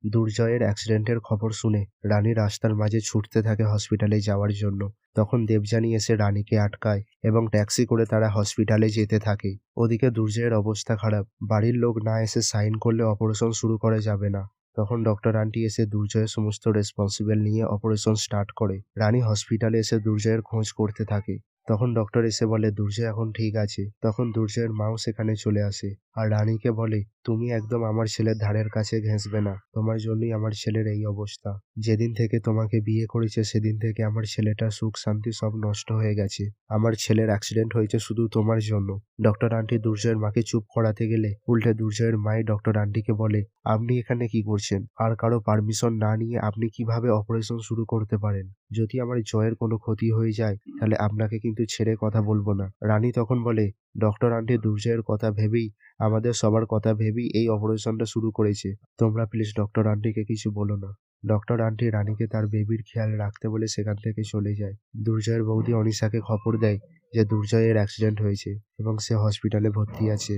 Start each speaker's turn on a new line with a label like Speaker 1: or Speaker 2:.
Speaker 1: দুর্জয়ের অ্যাক্সিডেন্টের খবর শুনে রানী রাস্তার মাঝে ছুটতে থাকে হসপিটালে যাওয়ার জন্য। তখন দেবযানী এসে রানীকে আটকায় এবং ট্যাক্সি করে তারা হসপিটালে যেতে থাকে। ওদিকে দুর্জয়ের অবস্থা খারাপ, বাড়ির লোক না এসে সাইন করলে অপারেশন শুরু করা যাবে না। তখন ডক্টর আন্টি এসে দুর্জয়ের সমস্ত রেসপন্সিবল নিয়ে অপারেশন স্টার্ট করে। রানী হসপিটালে এসে দুর্জয়ের খোঁজ করতে থাকে। তখন ডক্টর এসে বলে দুর্জয় এখন ঠিক আছে। তখন দুর্জয়ের মাও সেখানে চলে আসে আর রানীকে বলে, তুমি একদম আমার ছেলের ধারের কাছে ঘেঁষবে না, তোমার জন্যই আমার ছেলের এই অবস্থা। যেদিন থেকে তোমাকে বিয়ে করেছে সেদিন থেকে আমার ছেলেটার সুখ শান্তি সব নষ্ট হয়ে গেছে। আমার ছেলের অ্যাক্সিডেন্ট হয়েছে শুধু তোমার জন্য। ডক্টর আন্টি দুর্জয়ের মাকে চুপ করাতে গেলে উল্টে দুর্জয়ের মাই ডক্টর আন্টিকে বলে, আপনি এখানে কি করছেন? আর কারো পারমিশন না নিয়ে আপনি কিভাবে অপারেশন শুরু করতে পারেন? যদি আমার জয়ের কোনো ক্ষতি হয়ে যায় তাহলে আপনাকে কিন্তু ছেড়ে কথা বলবো না। রানী তখন বলে, ডক্টর আন্টি দুর্জয়ের কথা ভেবেই, আমাদের সবার কথা ভেবেই এই অপারেশনটা শুরু করেছে। তোমরা প্লিজ ডক্টর আন্টিকে কিছু বলো না। ডক্টর আন্টি রানীকে তার বেবির খেয়াল রাখতে বলে সেখান থেকে চলে যায়। দুর্জয়ের বৌদি অনিশাকে খবর দেয় যে দুর্জয়ের অ্যাক্সিডেন্ট হয়েছে এবং সে হসপিটালে ভর্তি আছে।